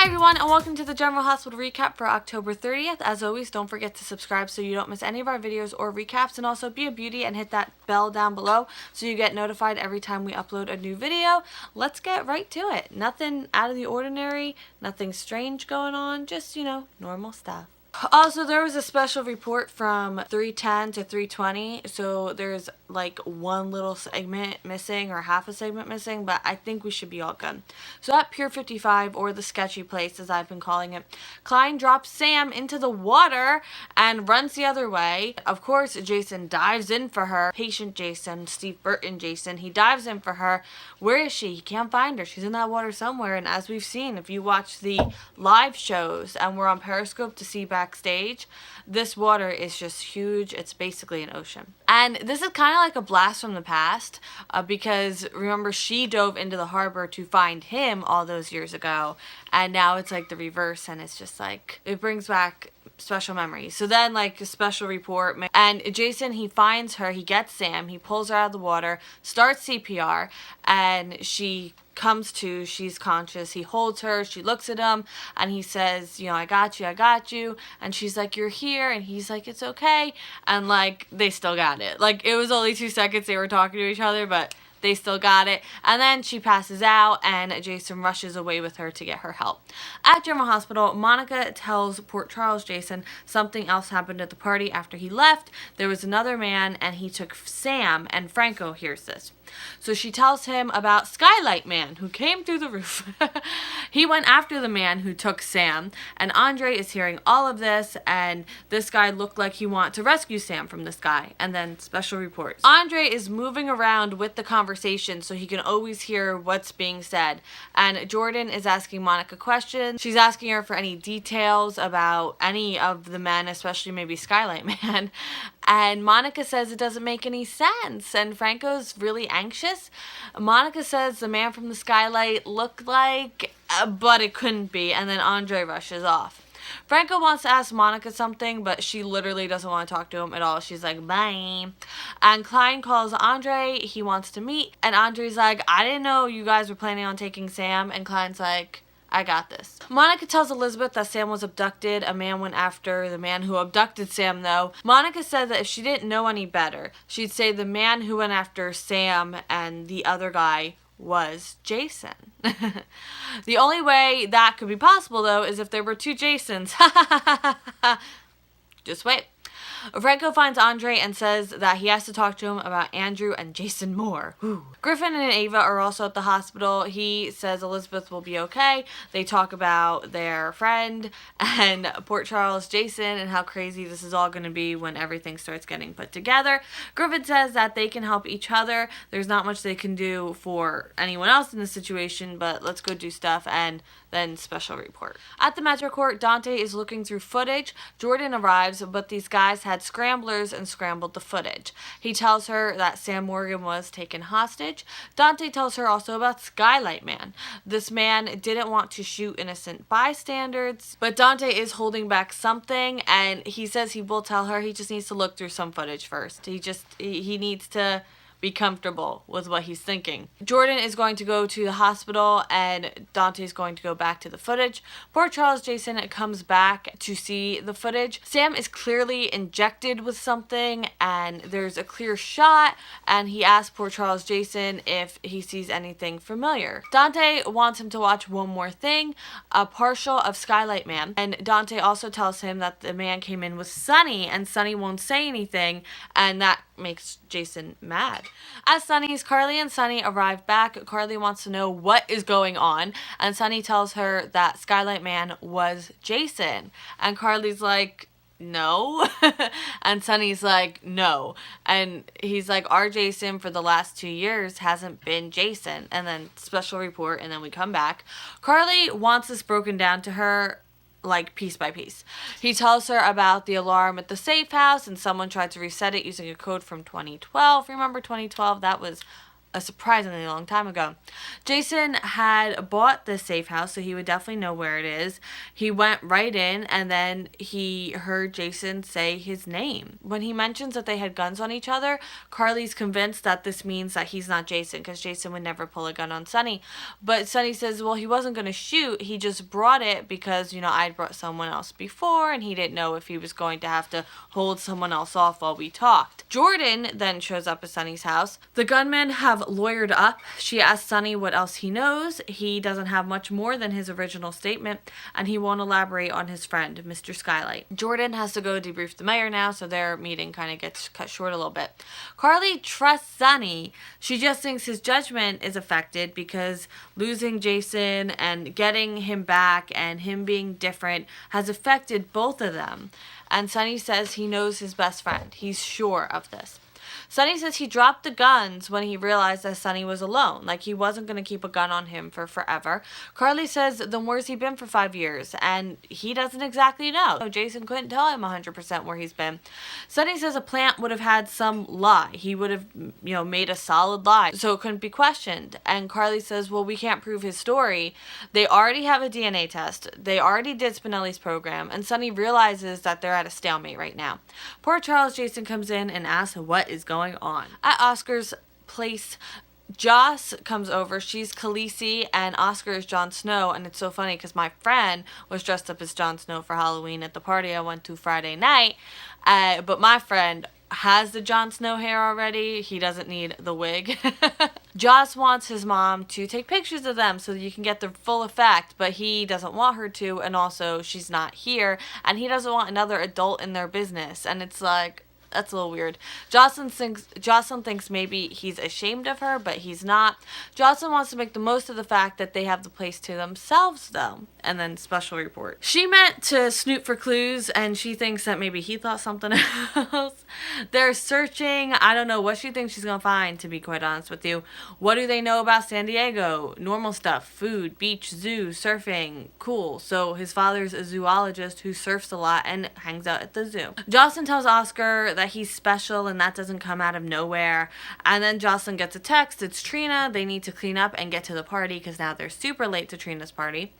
Hi everyone, and welcome to the General Hospital recap for October 30th. As always, don't forget to subscribe so you don't miss any of our videos or recaps, and also be a beauty and hit that bell down below so you get notified every time we upload a new video. Let's get right to it. Nothing out of the ordinary, nothing strange going on, just, normal stuff. Also, there was a special report from 310 to 320, so there's like one little segment missing or half a segment missing, but I think we should be all good. So at Pier 55, or the sketchy place as I've been calling it, Klein drops Sam into the water and runs the other way. Of course, Jason dives in for her. Patient Jason, Steve Burton Jason, he dives in for her. Where is she? He can't find her. She's in that water somewhere, and as we've seen, if you watch the live shows, and we're on Periscope to see backstage, this water is just huge. It's basically an ocean. And this is kind of like a blast from the past because remember, she dove into the harbor to find him all those years ago, and now it's like the reverse, and it's just like it brings back special memories. So then, like, a special report, and Jason, he finds her, he gets Sam, he pulls her out of the water, starts CPR, and she comes to, she's conscious. He holds her, she looks at him, and he says, I got you, and she's like, you're here, and he's like, it's okay, and like, they still got it. Like, it was only 2 seconds they were talking to each other, but they still got it. And then she passes out, and Jason rushes away with her to get her help. At General Hospital, Monica tells Port Charles Jason something else happened at the party after he left. There was another man, and he took Sam, and Franco hears this. So she tells him about Skylight Man, who came through the roof. He went after the man who took Sam, and Andre is hearing all of this, and this guy looked like he wanted to rescue Sam from this guy. And then special reports. Andre is moving around with the conversation so he can always hear what's being said. And Jordan is asking Monica questions. She's asking her for any details about any of the men, especially maybe Skylight Man. And Monica says it doesn't make any sense, and Franco's really anxious. Monica says the man from the skylight looked like, but it couldn't be, and then Andre rushes off. Franco wants to ask Monica something, but she literally doesn't want to talk to him at all. She's like, bye. And Klein calls Andre. He wants to meet, and Andre's like, I didn't know you guys were planning on taking Sam, and Klein's like, I got this. Monica tells Elizabeth that Sam was abducted. A man went after the man who abducted Sam, though. Monica said that if she didn't know any better, she'd say the man who went after Sam and the other guy was Jason. The only way that could be possible, though, is if there were two Jasons. Just wait. Franco finds Andre and says that he has to talk to him about Andrew and Jason Moore. Ooh. Griffin and Ava are also at the hospital. He says Elizabeth will be okay. They talk about their friend and Port Charles Jason and how crazy this is all going to be when everything starts getting put together. Griffin says that they can help each other. There's not much they can do for anyone else in this situation, but let's go do stuff. And then special report. At the Metro Court, Dante is looking through footage. Jordan arrives, but these guys had scramblers and scrambled the footage. He tells her that Sam Morgan was taken hostage. Dante tells her also about Skylight Man. This man didn't want to shoot innocent bystanders, but Dante is holding back something, and he says he will tell her. He just needs to look through some footage first. He needs to be comfortable with what he's thinking. Jordan is going to go to the hospital, and Dante's going to go back to the footage. Port Charles Jason comes back to see the footage. Sam is clearly injected with something, and there's a clear shot, and he asks Port Charles Jason if he sees anything familiar. Dante wants him to watch one more thing, a partial of Skylight Man, and Dante also tells him that the man came in with Sunny, and Sunny won't say anything, and that makes Jason mad. As Sunny's, Carly and Sunny arrive back. Carly wants to know what is going on, and Sunny tells her that Skylight Man was Jason, and Carly's like, no. And Sunny's like, no. And he's like, our Jason for the last 2 years hasn't been Jason. And then special report, and then we come back. Carly wants this broken down to her, like, piece by piece. He tells her about the alarm at the safe house, and someone tried to reset it using a code from 2012. Remember 2012? That was a surprisingly long time ago. Jason had bought this safe house, so he would definitely know where it is. He went right in, and then he heard Jason say his name. When he mentions that they had guns on each other, Carly's convinced that this means that he's not Jason, because Jason would never pull a gun on Sonny. But Sonny says, well, he wasn't going to shoot. He just brought it because, you know, I'd brought someone else before, and he didn't know if he was going to have to hold someone else off while we talked. Jordan then shows up at Sonny's house. The gunmen have lawyered up. She asks Sonny what else he knows. He doesn't have much more than his original statement, and he won't elaborate on his friend, Mr. Skylight. Jordan has to go debrief the mayor now, so their meeting kind of gets cut short a little bit. Carly trusts Sonny. She just thinks his judgment is affected because losing Jason and getting him back and him being different has affected both of them. And Sonny says he knows his best friend. He's sure of this. Sonny says he dropped the guns when he realized that Sonny was alone. Like, he wasn't going to keep a gun on him for forever. Carly says, then where's he been for 5 years? And he doesn't exactly know. Jason couldn't tell him 100% where he's been. Sonny says a plant would have had some lie. He would have, you know, made a solid lie, so it couldn't be questioned. And Carly says, well, we can't prove his story. They already have a DNA test. They already did Spinelli's program. And Sonny realizes that they're at a stalemate right now. Poor Charles Jason comes in and asks what is going on. At Oscar's place, Joss comes over. She's Khaleesi and Oscar is Jon Snow. And it's so funny because my friend was dressed up as Jon Snow for Halloween at the party I went to Friday night. But my friend has the Jon Snow hair already. He doesn't need the wig. Joss wants his mom to take pictures of them so that you can get the full effect, but he doesn't want her to, and also she's not here, and he doesn't want another adult in their business. And it's like, that's a little weird. Jocelyn thinks maybe he's ashamed of her, but he's not. Jocelyn wants to make the most of the fact that they have the place to themselves, though. And then special report. She meant to snoop for clues, and she thinks that maybe he thought something else. They're searching. I don't know what she thinks she's going to find, to be quite honest with you. What do they know about San Diego? Normal stuff. Food, beach, zoo, surfing. Cool. So his father's a zoologist who surfs a lot and hangs out at the zoo. Jocelyn tells Oscar that he's special and that doesn't come out of nowhere. And then Jocelyn gets a text. It's Trina. They need to clean up and get to the party because now they're super late to Trina's party.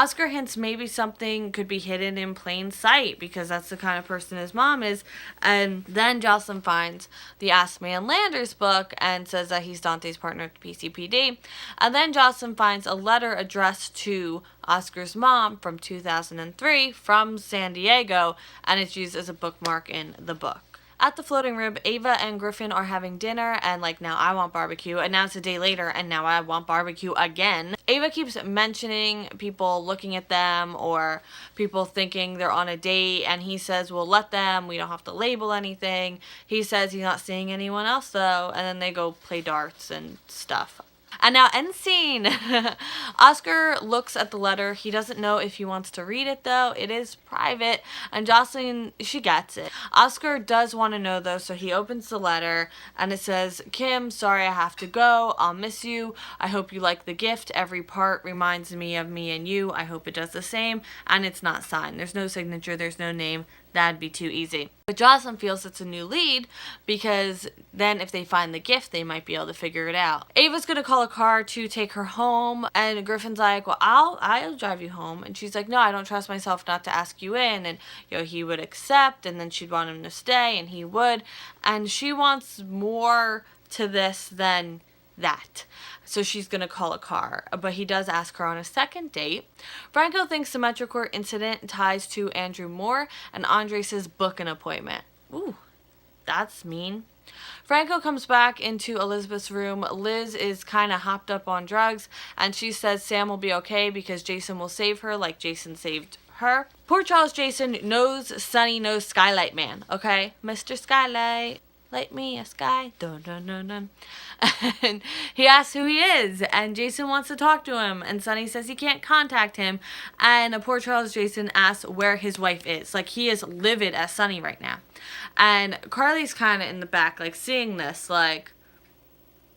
Oscar hints maybe something could be hidden in plain sight because that's the kind of person his mom is. And then Jocelyn finds the Ask Man Landers book and says that he's Dante's partner at the PCPD. And then Jocelyn finds a letter addressed to Oscar's mom from 2003 from San Diego, and it's used as a bookmark in the book. At the Floating Rib, Ava and Griffin are having dinner, and like, now I want barbecue, and now it's a day later, and now I want barbecue again. Ava keeps mentioning people looking at them, or people thinking they're on a date, and he says, well, let them, we don't have to label anything. He says he's not seeing anyone else, though, and then they go play darts and stuff. And now, end scene. Oscar looks at the letter. He doesn't know if he wants to read it, though. It is private. And Jocelyn, she gets it. Oscar does want to know, though, so he opens the letter. And it says, Kim, sorry I have to go. I'll miss you. I hope you like the gift. Every part reminds me of me and you. I hope it does the same. And it's not signed. There's no signature. There's no name. That'd be too easy. But Jocelyn feels it's a new lead because then if they find the gift, they might be able to figure it out. Ava's going to call a car to take her home, and Griffin's like, well, I'll drive you home. And she's like, no, I don't trust myself not to ask you in. And, you know, he would accept, and then she'd want him to stay, and he would. And she wants more to this than that. So she's going to call a car. But he does ask her on a second date. Franco thinks the Metro Court incident ties to Andrew Moore, and Andre says book an appointment. Ooh, that's mean. Franco comes back into Elizabeth's room. Liz is kind of hopped up on drugs, and she says Sam will be okay because Jason will save her like Jason saved her. Poor Charles Jason knows Sonny knows Skylight Man, okay? Mr. Skylight. Light me a sky. Dun, dun, dun, dun. And he asks who he is, and Jason wants to talk to him, and Sonny says he can't contact him, and poor Charles Jason asks where his wife is. Like, he is livid as Sonny right now. And Carly's kind of in the back, like, seeing this, like,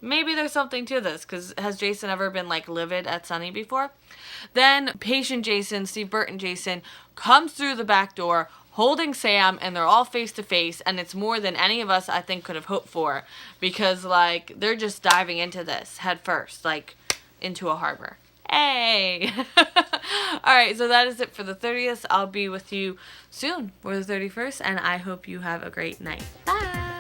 maybe there's something to this, because has Jason ever been, like, livid at Sonny before? Then patient Jason, Steve Burton Jason, comes through the back door, holding Sam, and they're all face to face, and it's more than any of us, I think, could have hoped for, because, like, they're just diving into this head first, like, into a harbor. Hey! Alright, so that is it for the 30th. I'll be with you soon for the 31st, and I hope you have a great night. Bye!